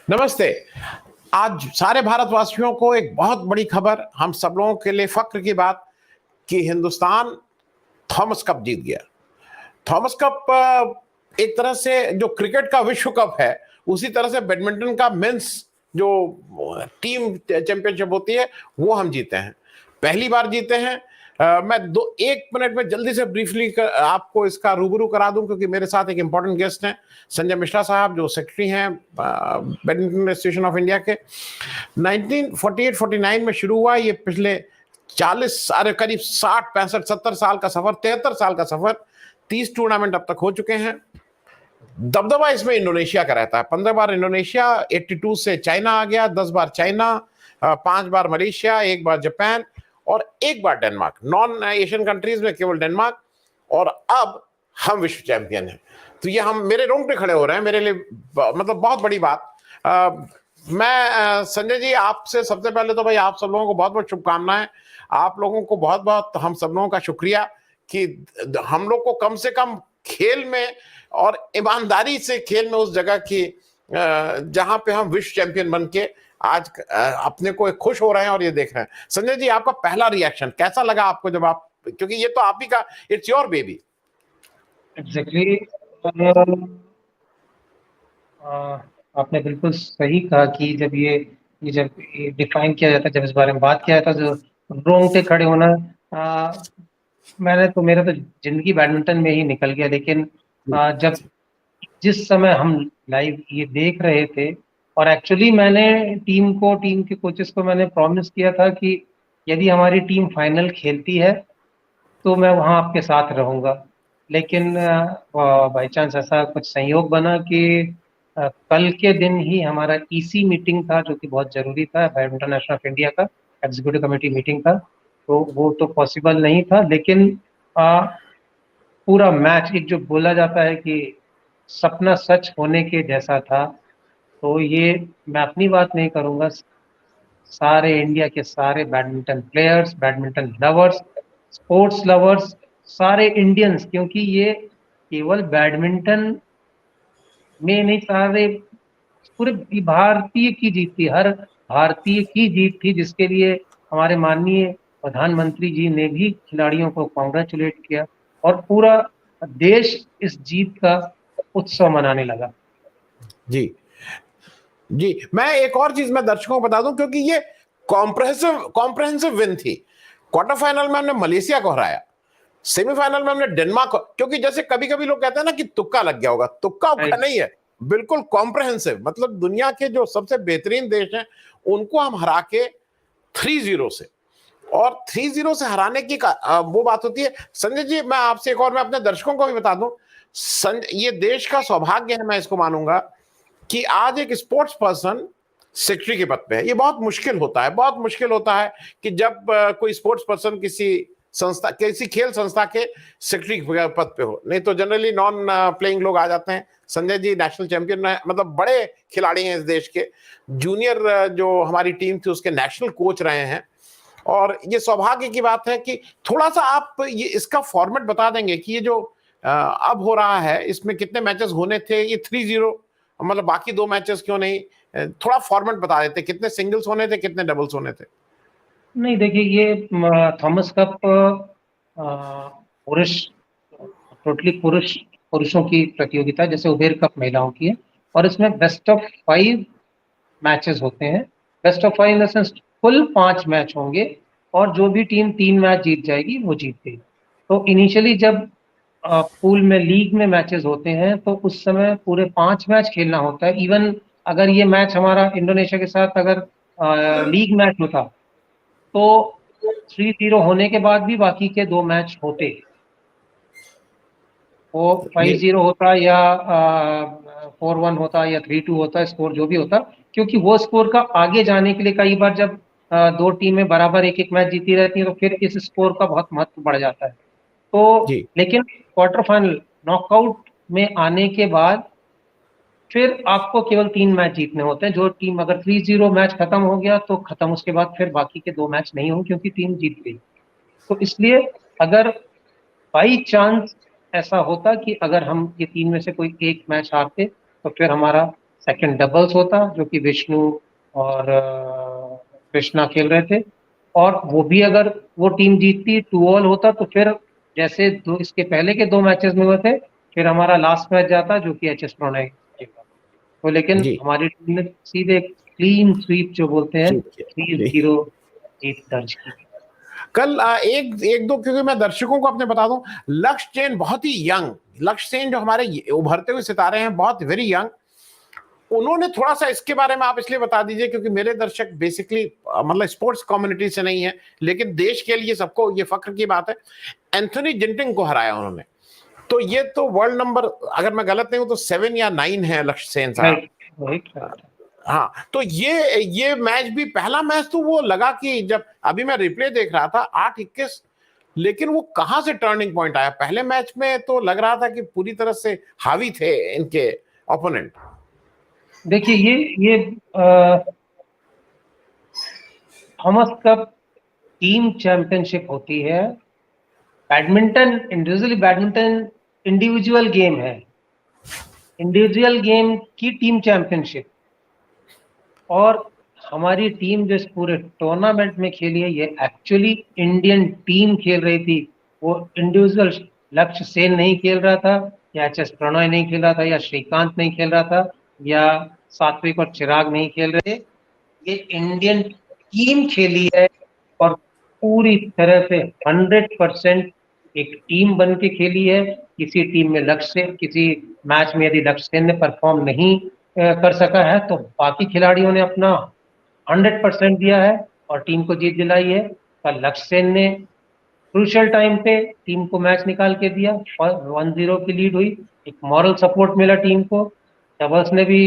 नमस्ते। आज सारे भारतवासियों को एक बहुत बड़ी खबर, हम सब लोगों के लिए फक्र की बात कि हिंदुस्तान थॉमस कप जीत गया। थॉमस कप एक तरह से जो क्रिकेट का विश्व कप है, उसी तरह से बैडमिंटन का मेंस जो टीम चैंपियनशिप होती है, वो हम जीते हैं। पहली बार जीते हैं। मैं दो एक मिनट में जल्दी से ब्रीफली आपको इसका रूबरू करा दूं, क्योंकि मेरे साथ एक इंपॉर्टेंट गेस्ट हैं, संजय मिश्रा साहब, जो सेक्रेटरी हैं बैडमिंटन एसोसिएशन ऑफ इंडिया के। 1948-49 में शुरू हुआ ये, पिछले 40 अरे करीब 60 65 70 साल का सफर, 73 साल का सफर, 30 टूर्नामेंट अब तक हो चुके हैं। दबदबा इसमें इंडोनेशिया का रहता है। 15 बार इंडोनेशिया, 82 से चाइना आ गया, 10 बार चाइना, 5 बार मलेशिया, 1 बार जापान और 1 बार डेनमार्क। नॉन एशियन कंट्रीज में केवल डेनमार्क, और अब हम विश्व चैंपियन हैं। तो ये हम, मेरे रोंगटे खड़े हो रहे हैं, मेरे लिए मतलब बहुत बड़ी बात। मैं संजय जी, आपसे सबसे पहले तो भाई आप सब लोगों को बहुत बहुत शुभकामनाएं। आप लोगों को बहुत बहुत हम सब लोगों का शुक्रिया कि हम लोग को कम से कम खेल में और ईमानदारी से खेल में उस जगह की जहां पे हम विश्व चैंपियन बन के आज अपने को खुश हो रहे हैं और ये देख रहे हैं। संजय जी, आपका पहला रिएक्शन कैसा लगा आपको जब आप, क्योंकि ये तो आप ही का, इट्स योर बेबी। एग्जैक्टली। आपने बिल्कुल सही कहा कि जब ये डिफाइन किया जाता है, जब इस बारे में बात किया जाता है, जो रोंगटे खड़े होना। मेरा तो जिंदगी बैडमिंटन में ही निकल गया। लेकिन जब जिस समय हम लाइव ये देख रहे थे, और एक्चुअली मैंने टीम के कोचेस को मैंने प्रॉमिस किया था कि यदि हमारी टीम फाइनल खेलती है तो मैं वहाँ आपके साथ रहूँगा। लेकिन बाई चांस ऐसा कुछ संयोग बना कि कल के दिन ही हमारा ईसी मीटिंग था, जो कि बहुत ज़रूरी था, बैडमिंटन नेशनल ऑफ इंडिया का एग्जीक्यूटिव कमेटी मीटिंग था। तो वो तो पॉसिबल नहीं था। लेकिन पूरा मैच, एक जो बोला जाता है कि सपना सच होने के जैसा था। तो ये मैं अपनी बात नहीं करूँगा, सारे इंडिया के सारे badminton players, badminton lovers, sports lovers, सारे इंडियंस, क्योंकि ये केवल बैडमिंटन में नहीं, सारे पूरे भारतीय की जीत थी, हर भारतीय की जीत थी, जिसके लिए हमारे माननीय प्रधानमंत्री जी ने भी खिलाड़ियों को कॉन्ग्रेचुलेट किया और पूरा देश इस जीत का उत्सव मनाने लगा। जी जी, मैं एक और चीज मैं दर्शकों को बता दूं, क्योंकि ये कॉम्प्रहेंसिव विन थी। क्वार्टर फाइनल में हमने मलेशिया को हराया, सेमीफाइनल में हमने डेनमार्क को, क्योंकि जैसे कभी कभी लोग कहते हैं ना कि तुक्का लग गया होगा, तुक्का उक्का नहीं है, बिल्कुल कॉम्प्रहेंसिव। मतलब दुनिया के जो सबसे बेहतरीन देश हैं उनको हम हरा के 3-0 से, और 3-0 से हराने की वो बात होती है। संजय जी, मैं आपसे एक और, मैं अपने दर्शकों को भी बता दूं, ये देश का सौभाग्य है, मैं इसको मानूंगा, कि आज एक स्पोर्ट्स पर्सन सेक्रेटरी के पद पे है। ये बहुत मुश्किल होता है, बहुत मुश्किल होता है कि जब कोई स्पोर्ट्स पर्सन किसी संस्था, किसी खेल संस्था के सेक्रेटरी पद पे हो। नहीं तो जनरली नॉन प्लेइंग लोग आ जाते हैं। संजय जी नेशनल चैंपियन है, मतलब बड़े खिलाड़ी हैं इस देश के। जूनियर जो हमारी टीम थी उसके नेशनल कोच रहे हैं। और ये सौभाग्य की बात है कि थोड़ा सा आप ये इसका फॉर्मेट बता देंगे कि ये जो अब हो रहा है, इसमें कितने मैचेस होने थे, ये 3-0, मतलब बाकी 2 मैचेस क्यों नहीं? थोड़ा फॉर्मेट बता देते, कितने सिंगल्स होने थे, कितने डबल्स होने थे? नहीं, देखिए, ये थॉमस कप पुरुष, टोटली पुरुषों की प्रतियोगिता, जैसे उबेर कप महिलाओं की है। और इसमें बेस्ट ऑफ 5 मैचेस होते हैं। Best of 5 in the sense कुल 5 मैच होंगे, और जो भी टीम 3 मैच जीत जाएगी वो जीत गई। तो इनिशियली जब पूल में, लीग में मैचेस होते हैं, तो उस समय पूरे 5 मैच खेलना होता है। इवन अगर ये मैच हमारा इंडोनेशिया के साथ अगर लीग मैच होता, तो 3-0 होने के बाद भी बाकी के 2 मैच होते। वो ये 5-0 होता या 4-1 होता या 3-2 होता, स्कोर जो भी होता, क्योंकि वो स्कोर का आगे जाने के लिए कई बार जब 2 टीमें बराबर एक एक मैच जीती रहती हैं, तो फिर इस स्कोर का बहुत महत्व बढ़ जाता है। तो जी लेकिन क्वार्टर फाइनल, नॉकआउट में आने के बाद फिर आपको केवल 3 मैच जीतने होते हैं। जो टीम, अगर 3-0 मैच खत्म हो गया तो खत्म, उसके बाद फिर बाकी के 2 मैच नहीं होंगे, क्योंकि टीम जीत गई। तो इसलिए अगर बाई चांस ऐसा होता कि अगर हम ये 3 में से कोई एक मैच हारते, तो फिर हमारा सेकंड डबल्स होता जो कि विष्णु और कृष्णा खेल रहे थे, और वो भी अगर वो टीम जीतती 2-2 होता तो फिर जैसे दो इसके पहले के 2 मैचेस में हुए थे, फिर हमारा लास्ट मैच जाता जो कि एच एस प्रणय खेला। तो लेकिन जी हमारी टीम ने सीधे क्लीन स्वीप जो बोलते हैं ठीक है जी। 3-0 जीत दर्ज की। कल एक एक दो, क्योंकि मैं दर्शकों को अपने बता दूं, लक्ष्य सेन बहुत ही यंग, लक्ष्य सेन जो हमारे उभरते हुए सितारे हैं, बहुत वेरी यंग, उन्होंने थोड़ा सा इसके बारे में आप इसलिए बता दीजिए क्योंकि मेरे दर्शक बेसिकली मतलब स्पोर्ट्स कम्युनिटी से नहीं है, लेकिन देश के लिए सबको ये फक्र की बात है, एंथोनी जिंटिंग को हराया उन्होंने। तो ये तो वर्ल्ड नंबर, अगर मैं गलत नहीं हूं तो 7 या 9 है लक्ष्य सेन साहब। राइट। हाँ, तो ये मैच भी, पहला मैच तो वो लगा कि जब अभी मैं रिप्ले देख रहा था 8-21, लेकिन वो कहां से टर्निंग पॉइंट आया। पहले मैच में तो लग रहा था कि पूरी तरह से हावी थे इनके ओपोनेंट। देखिए ये थॉमस कप टीम चैंपियनशिप होती है। बैडमिंटन इंडिविजुअल गेम है, इंडिविजुअल गेम की टीम चैंपियनशिप। और हमारी टीम जो इस पूरे टूर्नामेंट में खेली है, ये एक्चुअली इंडियन टीम खेल रही थी। वो इंडिविजुअल लक्ष्य सेन नहीं खेल रहा था, या एच एस प्रणय नहीं खेल रहा था, या श्रीकांत नहीं खेल रहा था, या सात्विक और चिराग नहीं खेल रहे थे। ये इंडियन टीम खेली है और पूरी तरह से 100% एक टीम बन के खेली है। किसी टीम में किसी मैच में यदि लक्ष्य सेन ने परफॉर्म नहीं कर सका है तो बाकी खिलाड़ियों ने अपना 100% दिया है और टीम को जीत दिलाई है। कल लक्ष्य सेन ने क्रूशियल टाइम पे टीम को मैच निकाल के दिया और 1-0 की लीड हुई, एक मॉरल सपोर्ट मिला टीम को। डबल्स ने भी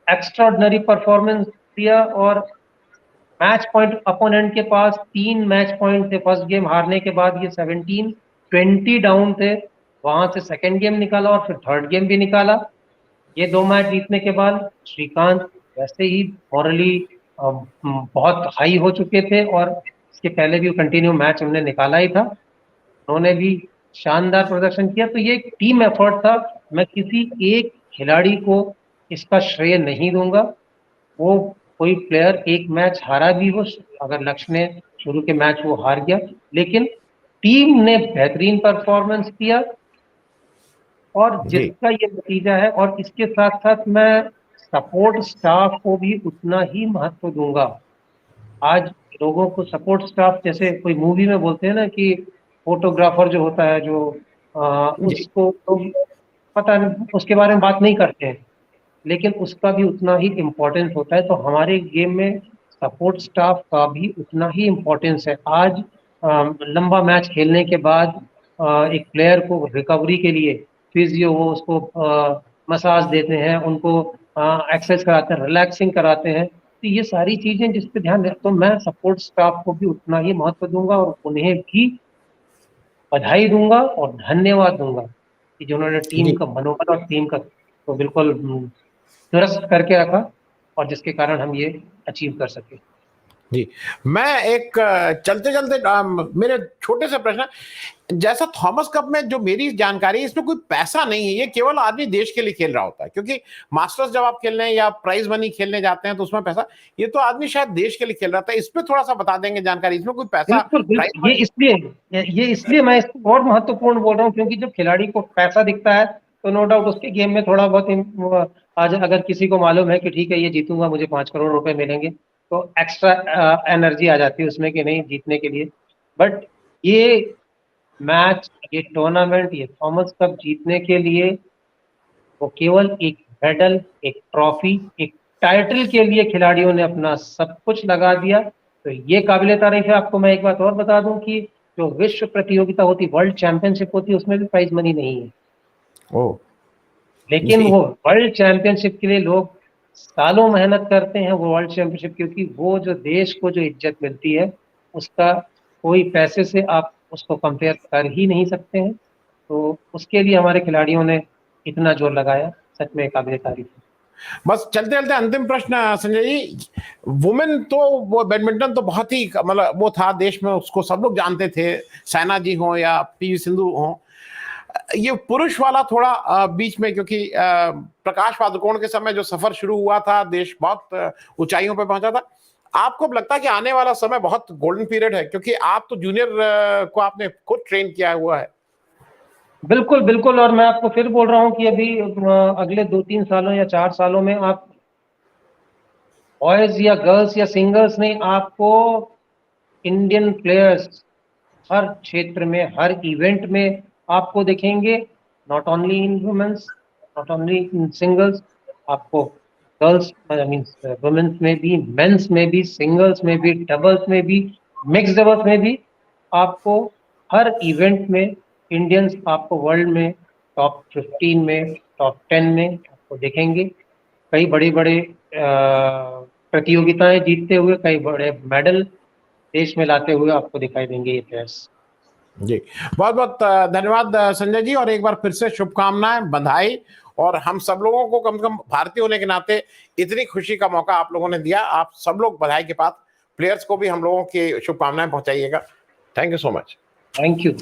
एक्स्ट्राऑर्डिनरी परफॉर्मेंस दिया और मैच पॉइंट अपोनेंट के पास 3 मैच पॉइंट थे फर्स्ट गेम हारने के बाद। ये 17-20 डाउन थे, वहां से सेकंड गेम निकाला और फिर थर्ड गेम भी निकाला। ये 2 मैच जीतने के बाद श्रीकांत वैसे ही मॉरली बहुत हाई हो चुके थे और इसके पहले भी कंटिन्यू मैच हमने निकाला ही था, उन्होंने भी शानदार प्रदर्शन किया। तो ये एक टीम एफर्ट था, मैं किसी एक खिलाड़ी को इसका श्रेय नहीं दूंगा। वो कोई प्लेयर एक मैच हारा भी हो, अगर लक्ष्य ने शुरू के मैच वो हार गया, लेकिन टीम ने बेहतरीन परफॉर्मेंस किया और जिसका ये नतीजा है। और इसके साथ साथ मैं सपोर्ट स्टाफ को भी उतना ही महत्व दूंगा। आज लोगों को सपोर्ट स्टाफ, जैसे कोई मूवी में बोलते हैं ना कि फोटोग्राफर जो होता है, जो उसको तो पता नहीं, उसके बारे में बात नहीं करते हैं, लेकिन उसका भी उतना ही इम्पोर्टेंस होता है। तो हमारे गेम में सपोर्ट स्टाफ का भी उतना ही इम्पोर्टेंस है। आज लंबा मैच खेलने के बाद एक प्लेयर को रिकवरी के लिए फिजियो वो उसको मसाज देते हैं, उनको एक्सरसाइज कराते हैं, रिलैक्सिंग कराते हैं। तो ये सारी चीजें जिस पे ध्यान दें, तो मैं सपोर्ट स्टाफ को भी उतना ही महत्व दूंगा और उन्हें भी बधाई दूंगा और धन्यवाद दूंगा कि जिन्होंने टीम का मनोबल और टीम का तो बिल्कुल दुरुस्त करके रखा और जिसके कारण हम ये अचीव कर सके। जी, मैं एक चलते चलते मेरे छोटे से प्रश्न, जैसा थॉमस कप में जो मेरी जानकारी है, इसमें कोई पैसा नहीं है, ये केवल आदमी देश के लिए खेल रहा होता है, क्योंकि मास्टर्स जब आप खेलने या प्राइज मनी खेलने जाते हैं तो उसमें पैसा, ये तो आदमी शायद देश के लिए खेल रहा था। इस पे थोड़ा सा बता देंगे जानकारी, इसमें कोई पैसा? बिल्कुल, ये इसलिए मैं इसको और महत्वपूर्ण बोल रहा हूँ क्योंकि जब खिलाड़ी को पैसा दिखता है तो नो डाउट उसके गेम में थोड़ा बहुत आज अगर किसी को मालूम है कि ठीक है ये जीतूंगा मुझे 5 करोड़ रुपए मिलेंगे, तो एक्स्ट्रा एनर्जी आ जाती है उसमें कि नहीं जीतने के लिए। बट ये मैच, ये टूर्नामेंट, ये थॉमस कप जीतने के लिए वो केवल एक मेडल, एक ट्रॉफी, एक टाइटल के लिए खिलाड़ियों ने अपना सब कुछ लगा दिया। तो ये काबिले तारीफ है। आपको मैं एक बात और बता दूं कि जो विश्व प्रतियोगिता होती, वर्ल्ड चैंपियनशिप होती है, उसमें भी प्राइज मनी नहीं है। लेकिन वो वर्ल्ड चैंपियनशिप के लिए लोग सालों मेहनत करते हैं, वो वर्ल्ड चैंपियनशिप, क्योंकि वो जो देश को जो इज्जत मिलती है उसका कोई पैसे से आप उसको कंपेयर कर ही नहीं सकते हैं। तो उसके लिए हमारे खिलाड़ियों ने इतना जोर लगाया, सच में काबिल तारीफ है। बस चलते चलते अंतिम प्रश्न संजय जी, वुमेन तो वो बैडमिंटन तो बहुत ही मतलब वो था देश में, उसको सब लोग जानते थे, साइना जी हो या पीवी सिंधु हो, ये पुरुष वाला थोड़ा बीच में, क्योंकि प्रकाश पादुकोण के समय जो सफर शुरू हुआ था, देश बहुत ऊंचाइयों पे पहुंचा था। आपको अब लगता है कि आने वाला समय बहुत गोल्डन पीरियड है, क्योंकि आप तो जूनियर को आपने खुद ट्रेन किया हुआ है। बिल्कुल बिल्कुल, और मैं आपको फिर बोल रहा हूँ कि अभी अगले 2-3 सालों या 4 सालों में आप बॉयज या गर्ल्स या सिंगल्स नहीं, आपको इंडियन प्लेयर्स हर क्षेत्र में, हर इवेंट में आपको देखेंगे। Not only in women's, not only in singles, आपको गर्ल्स मीन वुमेन्स में भी, मेंस में भी, सिंगल्स में भी, डबल्स में भी, मिक्स डबल्स में भी, आपको हर इवेंट में इंडियंस आपको वर्ल्ड में टॉप 15 में, टॉप 10 में आपको देखेंगे। कई बड़ी बड़े प्रतियोगिताएं जीतते हुए, कई बड़े मेडल देश में लाते हुए आपको दिखाई देंगे ये प्लेयर्स। जी, बहुत बहुत धन्यवाद संजय जी, और एक बार फिर से शुभकामनाएं, बधाई। और हम सब लोगों को कम से कम भारतीय होने के नाते इतनी खुशी का मौका आप लोगों ने दिया, आप सब लोग बधाई के पात्र। प्लेयर्स को भी हम लोगों की शुभकामनाएं पहुंचाइएगा। Thank you so much. Thank you.